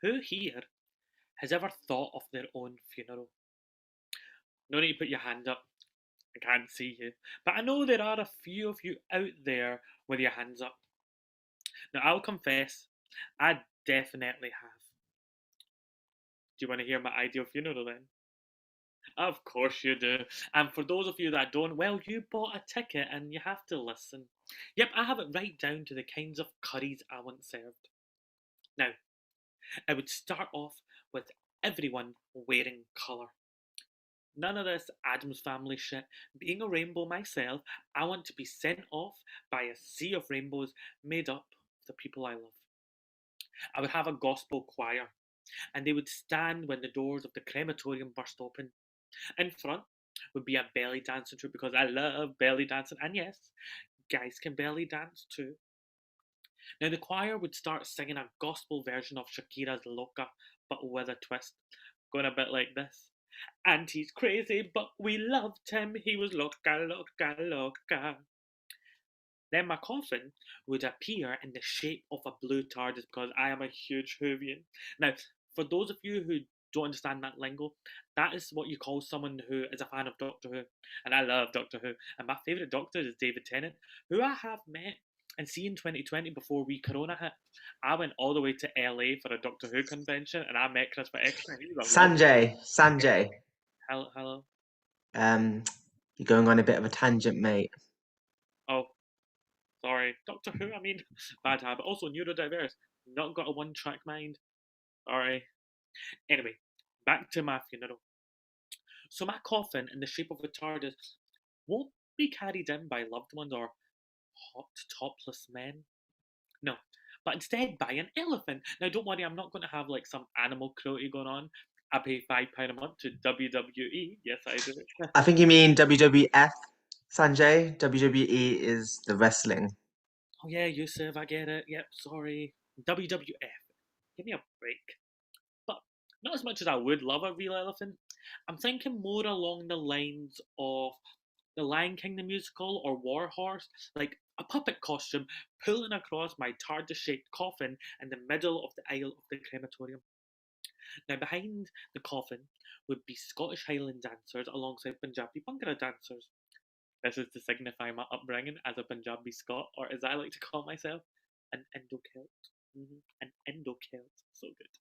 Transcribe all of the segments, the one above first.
Who here has ever thought of their own funeral? No need to put your hand up. I can't see you. But I know there are a few of you out there with your hands up. Now, I'll confess, I definitely have. Do you want to hear my ideal funeral then? Of course you do. And for those of you that don't, well, you bought a ticket and you have to listen. Yep, I have it right down to the kinds of curries I want served. Now, I would start off with everyone wearing colour. None of this Adams Family shit. Being a rainbow myself, I want to be sent off by a sea of rainbows made up of the people I love. I would have a gospel choir, and they would stand when the doors of the crematorium burst open. In front would be a belly dancing troupe because I love belly dancing, and yes, guys can belly dance too. Now, the choir would start singing a gospel version of Shakira's Loca, but with a twist, going a bit like this. And he's crazy, but we loved him. He was loca, loca, loca. Then my coffin would appear in the shape of a blue TARDIS because I am a huge Whovian. Now, for those of you who don't understand that lingo, that is what you call someone who is a fan of Doctor Who. And I love Doctor Who. And my favourite Doctor is David Tennant, who I have met and seen in 2020 before we Corona hit. I went all the way to LA for a Doctor Who convention and I met Christopher Eccleston. He's a lovely. Sanjay, Hello, hello. um, you're going on a bit of a tangent, mate. Oh, sorry. Doctor Who, I mean, bad habit. Also, neurodiverse. Not got a one track mind. Sorry. Anyway, back to my funeral. So, my coffin in the shape of a TARDIS won't be carried in by loved ones or hot topless men. No, but instead by an elephant. Now, don't worry, I'm not going to have like some animal cruelty going on. I pay £5 a month to WWE. Yes, I do. I think you mean WWF, Sanjay. WWE is the wrestling. Oh, yeah, Yusuf, I get it. Yep, sorry. WWF. Give me a break. But not as much as I would love a real elephant. I'm thinking more along the lines of The Lion King the musical or War Horse, like a puppet costume pulling across my TARDIS shaped coffin in the middle of the aisle of the crematorium. Now, behind the coffin would be Scottish Highland dancers alongside Punjabi Bhangra dancers. This is to signify my upbringing as a Punjabi Scot, or as I like to call myself, an Indo-Celt. An Indo-Celt, so good.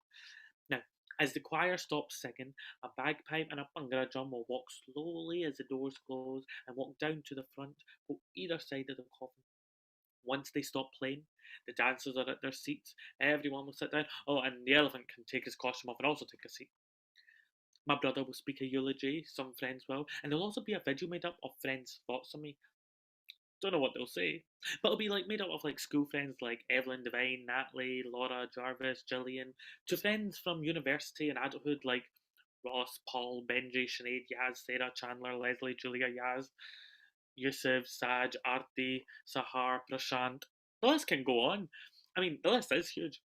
Now, as the choir stops singing, a bagpipe and a bhangra drum will walk slowly as the doors close and walk down to the front, go either side of the coffin. Once they stop playing, the dancers are at their seats, everyone will sit down. Oh, and the elephant can take his costume off and also take a seat. My brother will speak a eulogy, some friends will, and there'll also be a video made up of friends' thoughts on me. Don't know what they'll say, but it'll be like made up of like school friends like Evelyn Devine, Natalie, Laura, Jarvis, Gillian, to friends from university and adulthood like Ross, Paul, Benji, Sinead, Yaz, Sarah, Chandler, Leslie, Julia, Yaz, Yusuf, Saj, Arti, Sahar, Prashant. The list can go on. I mean, the list is huge.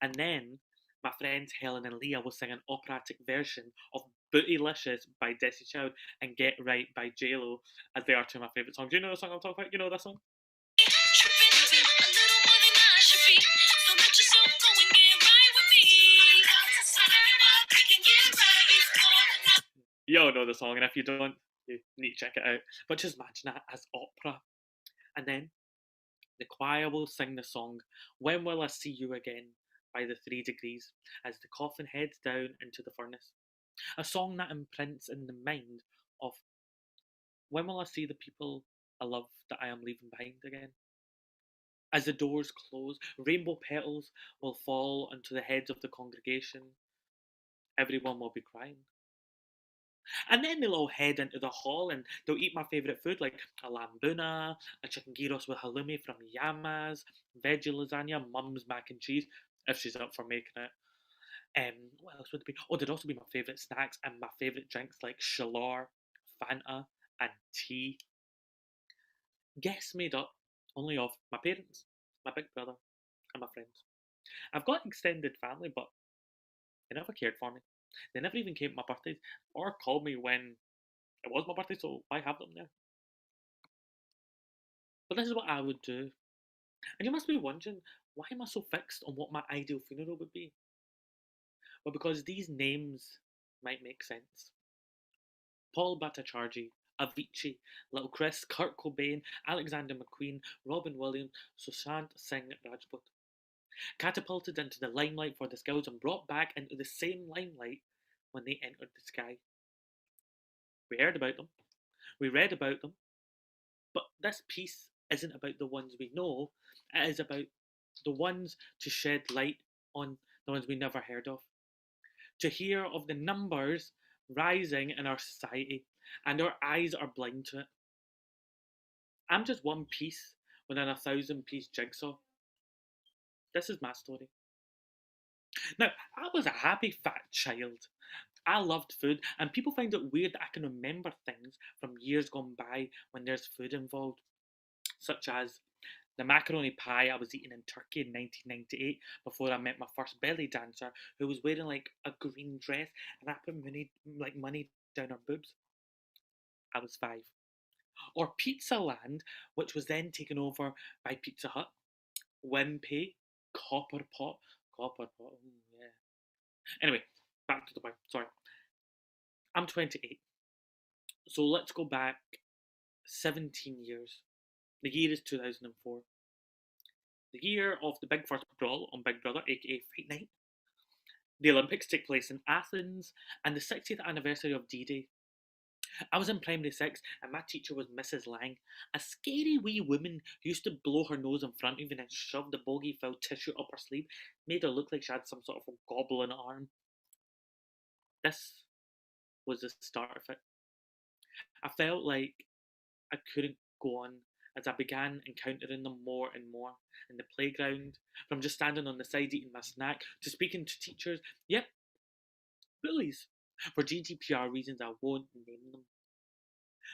And then my friends Helen and Leah will sing an operatic version of Bootylicious by Desi Child and Get Right by JLo, as they are two of my favourite songs. You know the song I'm talking about? You know that song? You all know the song, and if you don't, you need to check it out. But just imagine that as opera. And then the choir will sing the song When Will I See You Again by the Three Degrees as the coffin heads down into the furnace. A song that imprints in the mind of when will I see the people I love that I am leaving behind again? As the doors close, rainbow petals will fall onto the heads of the congregation. Everyone will be crying. And then they'll all head into the hall and they'll eat my favourite food like a lambuna, a chicken gyros with halloumi from Yama's, veggie lasagna, mum's mac and cheese, if she's up for making it. What else would it be? Oh, there'd also be my favourite snacks and my favourite drinks like Shalor, Fanta, and tea. Guests made up only of my parents, my big brother, and my friends. I've got extended family, but they never cared for me. They never even came to my birthdays or called me when it was my birthday, so why have them there? But this is what I would do. And you must be wondering, why am I so fixed on what my ideal funeral would be? Well, because these names might make sense. Paul Bhattacharjee, Avicii, Little Chris, Kurt Cobain, Alexander McQueen, Robin Williams, Sushant Singh Rajput. Catapulted into the limelight for the skills and brought back into the same limelight when they entered the sky. We heard about them, we read about them, but this piece isn't about the ones we know, it is about the ones to shed light on the ones we never heard of. To hear of the numbers rising in our society, and our eyes are blind to it. I'm just one piece within a 1,000 piece jigsaw. This is my story. Now, I was a happy fat child. I loved food, and people find it weird that I can remember things from years gone by when there's food involved, such as the macaroni pie I was eating in Turkey in 1998 before I met my first belly dancer who was wearing like a green dress and I put money down her boobs. I was 5. Or Pizza Land, which was then taken over by Pizza Hut, Wimpy, Copper Pot, Copper Pot, yeah. Anyway, back to the point. Sorry, I'm 28, so let's go back 17 years. The year is 2004. The year of the big first brawl on Big Brother, aka Fight Night. The Olympics take place in Athens, and the 60th anniversary of D-Day. I was in primary 6, and my teacher was Mrs. Lang, a scary wee woman who used to blow her nose in front of me and then shove the bogey-filled tissue up her sleeve, made her look like she had some sort of a goblin arm. This was the start of it. I felt like I couldn't go on as I began encountering them more and more in the playground, from just standing on the side eating my snack to speaking to teachers. Yep, bullies. For GDPR reasons, I won't name them.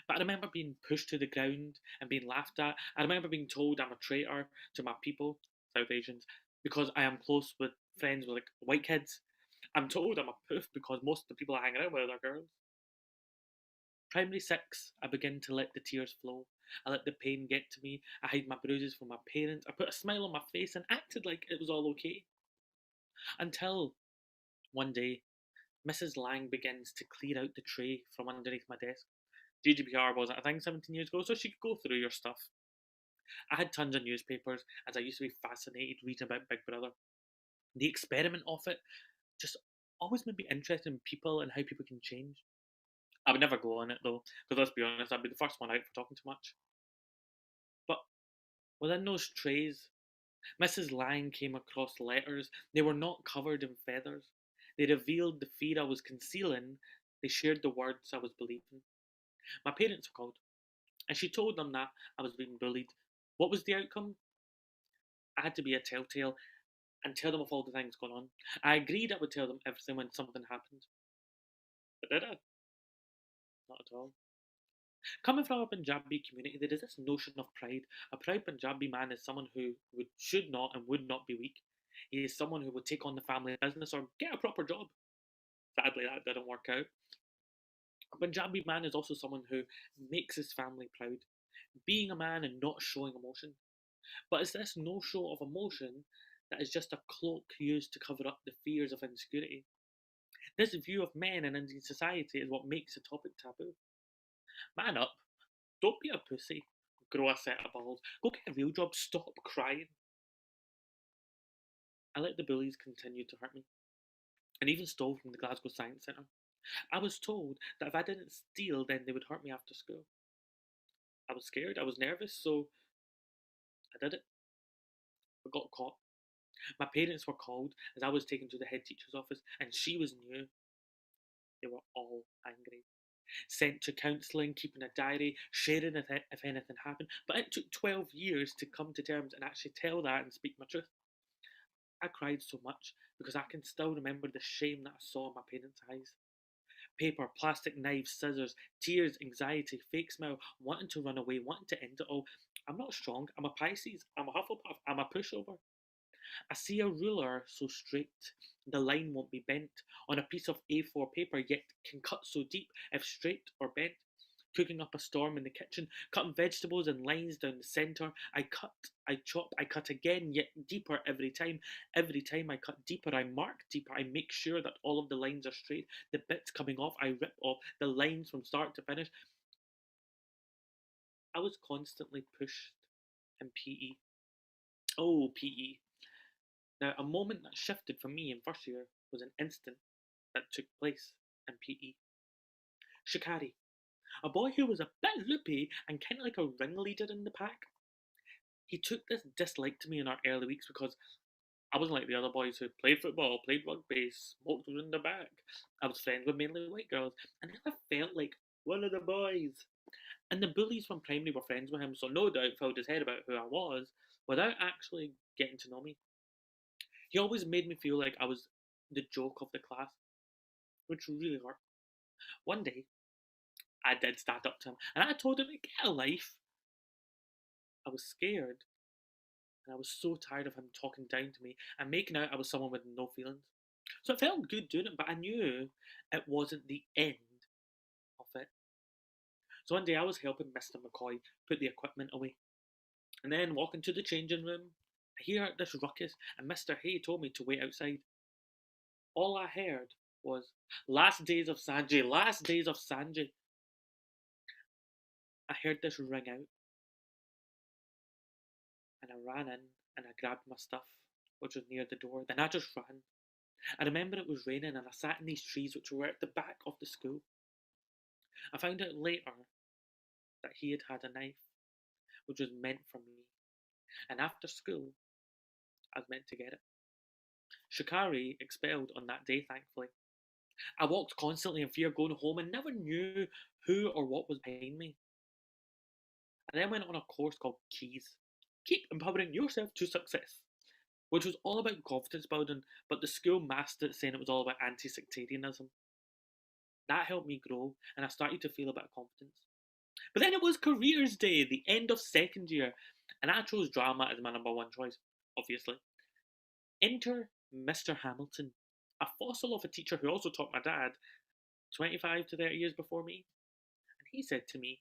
But I remember being pushed to the ground and being laughed at. I remember being told I'm a traitor to my people, South Asians, because I am close with friends with like white kids. I'm told I'm a poof because most of the people I hang around with are girls. Primary 6, I begin to let the tears flow. I let the pain get to me. I hide my bruises from my parents. I put a smile on my face and acted like it was all okay. Until one day, Mrs. Lang begins to clear out the tray from underneath my desk. GDPR wasn't a thing 17 years ago, so she could go through your stuff. I had tons of newspapers, as I used to be fascinated reading about Big Brother. The experiment of it just always made me interested in people and how people can change. I would never go on it though, because let's be honest, I'd be the first one out for talking too much. But within those trays, Mrs. Lang came across letters. They were not covered in feathers. They revealed the fear I was concealing. They shared the words I was believing. My parents were called, and she told them that I was being bullied. What was the outcome? I had to be a telltale and tell them of all the things going on. I agreed I would tell them everything when something happened. But did I? Not at all. Coming from a Punjabi community, there is this notion of pride. A proud Punjabi man is someone who should not and would not be weak. He is someone who would take on the family business or get a proper job. Sadly, that didn't work out. A Punjabi man is also someone who makes his family proud, being a man and not showing emotion. But it's this no show of emotion that is just a cloak used to cover up the fears of insecurity. This view of men in Indian society is what makes the topic taboo. Man up, don't be a pussy, grow a set of balls, go get a real job, stop crying. I let the bullies continue to hurt me, and even stole from the Glasgow Science Centre. I was told that if I didn't steal, then they would hurt me after school. I was scared, I was nervous, so I did it. I got caught. My parents were called as I was taken to the head teacher's office, and she was new. They were all angry. Sent to counselling, keeping a diary, sharing if anything happened. But it took 12 years to come to terms and actually tell that and speak my truth. I cried so much because I can still remember the shame that I saw in my parents' eyes. Paper, plastic knives, scissors, tears, anxiety, fake smile, wanting to run away, wanting to end it all. I'm not strong. I'm a Pisces. I'm a Hufflepuff. I'm a pushover. I see a ruler so straight, the line won't be bent on a piece of A4 paper, yet can cut so deep if straight or bent. cooking up a storm in the kitchen, cutting vegetables in lines down the centre. I cut, I chop, I cut again, yet deeper every time. Every time I cut deeper, I mark deeper. I make sure that all of the lines are straight. The bits coming off, I rip off the lines from start to finish. I was constantly pushed in PE. Oh, PE. Now, a moment that shifted for me in first year was an instant that took place in PE. Shikari, a boy who was a bit loopy and kind of like a ringleader in the pack. He took this dislike to me in our early weeks because I wasn't like the other boys who played football, played rugby, smoked in the back. I was friends with mainly white girls, and I never felt like one of the boys. And the bullies from primary were friends with him, so no doubt filled his head about who I was without actually getting to know me. He always made me feel like I was the joke of the class, which really hurt. One day, I did stand up to him, and I told him to get a life. I was scared, and I was so tired of him talking down to me and making out I was someone with no feelings. So it felt good doing it, but I knew it wasn't the end of it. So one day I was helping Mr. McCoy put the equipment away, and then walking to the changing room, I hear this ruckus, and Mr. Hay told me to wait outside. All I heard was, "Last days of Sanjay, last days of Sanjay." I heard this ring out, and I ran in and I grabbed my stuff, which was near the door. Then I just ran. I remember it was raining, and I sat in these trees which were at the back of the school. I found out later that he had had a knife, which was meant for me, and after school, I was meant to get it. Shikari expelled on that day, thankfully. I walked constantly in fear going home and never knew who or what was behind me. I then went on a course called Keys. Keep empowering yourself to success, which was all about confidence building, but the school masked it saying it was all about anti sectarianism. That helped me grow, and I started to feel a bit of confidence. But then it was careers day, the end of second year, and I chose drama as my number one choice, obviously. Enter Mr. Hamilton, a fossil of a teacher who also taught my dad 25 to 30 years before me. And he said to me,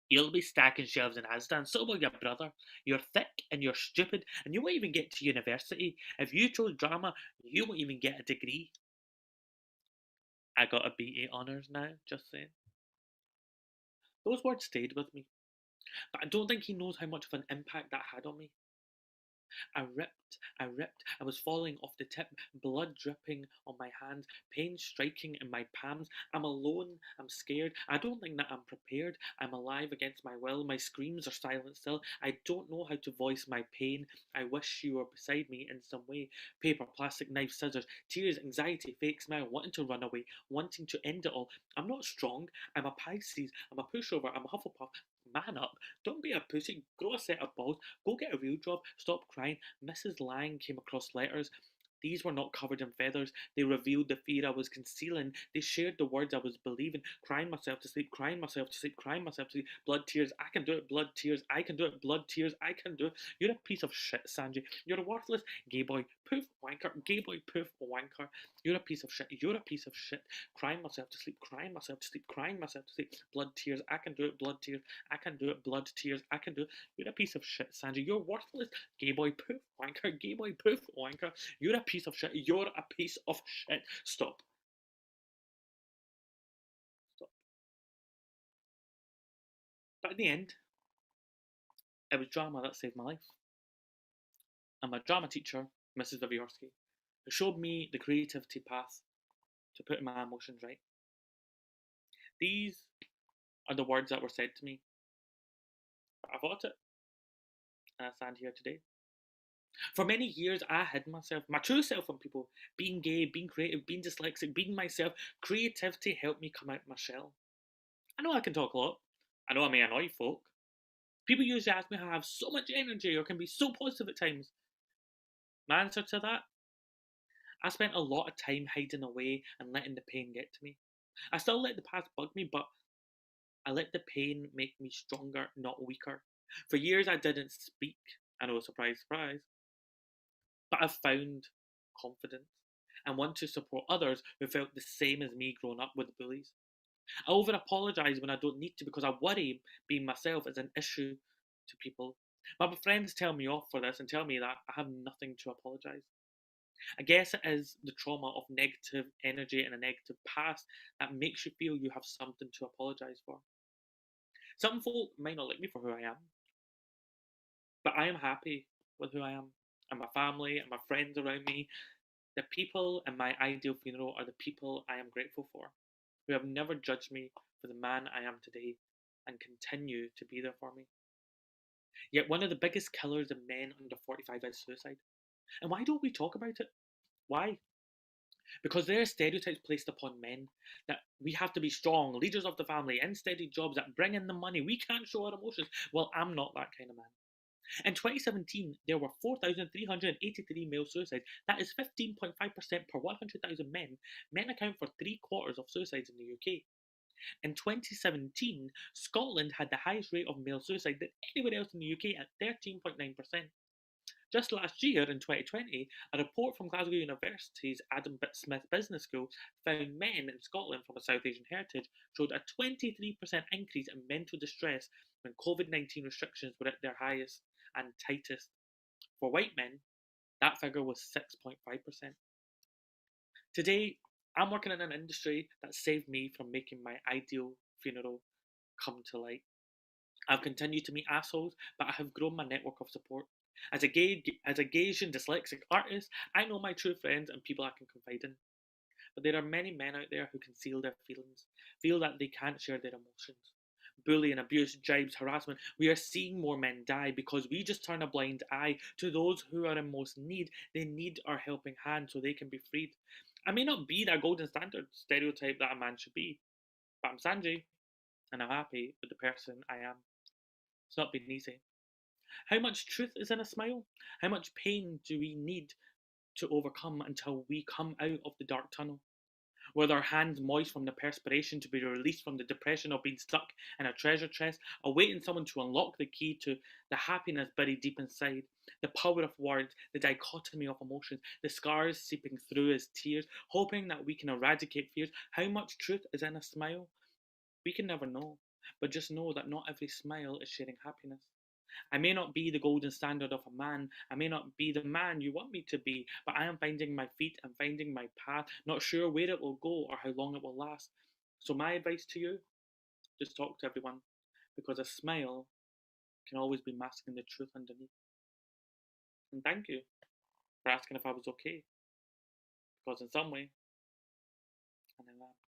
"You'll be stacking shelves in Asda, and so will your brother. You're thick and you're stupid, and you won't even get to university. If you chose drama, you won't even get a degree." I got a BA honours now, just saying. Those words stayed with me, but I don't think he knows how much of an impact that had on me. I ripped, I was falling off the tip, blood dripping on my hands, pain striking in my palms. I'm alone, I'm scared, I don't think that I'm prepared. I'm alive against my will, my screams are silent still. I don't know how to voice my pain. I wish you were beside me in some way. Paper, plastic, knife, scissors, tears, anxiety, fake smile, wanting to run away, wanting to end it all. I'm not strong, I'm a Pisces, I'm a pushover, I'm a Hufflepuff. Man up, don't be a pussy, grow a set of balls. Go get a real job. Stop crying. Mrs. Lang came across letters. These were not covered in feathers. They revealed the fear I was concealing. They shared the words I was believing. Crying myself to sleep, crying myself to sleep, crying myself to sleep. Blood, tears, I can do it. Blood, tears, I can do it. Blood, tears, I can do it. You're a piece of shit, Sanjay. You're a worthless gay boy. Poof, wanker. Gay boy, poof, wanker. You're a piece of shit. You're a piece of shit. Crying myself to sleep, crying myself to sleep, crying myself to sleep. Blood, tears, I can do it. Blood, tears, I can do it. Blood, tears, I can do it. You're a piece of shit, Sanjay. You're worthless. Gay boy, poof, wanker. Gay boy, poof, wanker. You're a piece of shit. You're a piece of shit. Stop. Stop. But in the end, it was drama that saved my life. And my drama teacher, Mrs. Viviorsky, who showed me the creativity path to putting my emotions right. These are the words that were said to me. But I fought it, and I stand here today. For many years, I hid myself, my true self from people. Being gay, being creative, being dyslexic, being myself. Creativity helped me come out my shell. I know I can talk a lot. I know I may annoy folk. People usually ask me how I have so much energy or can be so positive at times. My answer to that: I spent a lot of time hiding away and letting the pain get to me. I still let the past bug me, but I let the pain make me stronger, not weaker. For years, I didn't speak. I know, surprise, surprise. But I've found confidence and want to support others who felt the same as me growing up with bullies. I over apologise when I don't need to because I worry being myself is an issue to people. My friends tell me off for this and tell me that I have nothing to apologise. I guess it is the trauma of negative energy and a negative past that makes you feel you have something to apologise for. Some folk might not like me for who I am, but I am happy with who I am and my family and my friends around me. The people in my ideal funeral are the people I am grateful for, who have never judged me for the man I am today and continue to be there for me. Yet one of the biggest killers of men under 45 is suicide. And why don't we talk about it? Why? Because there are stereotypes placed upon men that we have to be strong, leaders of the family, in steady jobs that bring in the money. We can't show our emotions. Well, I'm not that kind of man. In 2017, there were 4,383 male suicides. That is 15.5% per 100,000 men. Men account for three quarters of suicides in the UK. In 2017, Scotland had the highest rate of male suicide than anywhere else in the UK at 13.9%. Just last year, in 2020, a report from Glasgow University's Adam Smith Business School found men in Scotland from a South Asian heritage showed a 23% increase in mental distress when COVID-19 restrictions were at their highest and tightest. For white men, that figure was 6.5%. Today, I'm working in an industry that saved me from making my ideal funeral come to light. I've continued to meet assholes, but I have grown my network of support. As a Gaysian dyslexic artist, I know my true friends and people I can confide in. But there are many men out there who conceal their feelings, feel that they can't share their emotions. Bullying, abuse, jibes, harassment. We are seeing more men die because we just turn a blind eye to those who are in most need. They need our helping hand so they can be freed. I may not be that golden standard stereotype that a man should be, but I'm Sanjay, and I'm happy with the person I am. It's not been easy. How much truth is in a smile? How much pain do we need to overcome until we come out of the dark tunnel? With our hands moist from the perspiration to be released from the depression of being stuck in a treasure chest, awaiting someone to unlock the key to the happiness buried deep inside, the power of words, the dichotomy of emotions, the scars seeping through as tears, hoping that we can eradicate fears. How much truth is in a smile? We can never know, but just know that not every smile is sharing happiness. I may not be the golden standard of a man. I may not be the man you want me to be, but I am finding my feet and finding my path, not sure where it will go or how long it will last. So, my advice to you, just talk to everyone, because a smile can always be masking the truth underneath. And thank you for asking if I was okay, because in some way, I know that.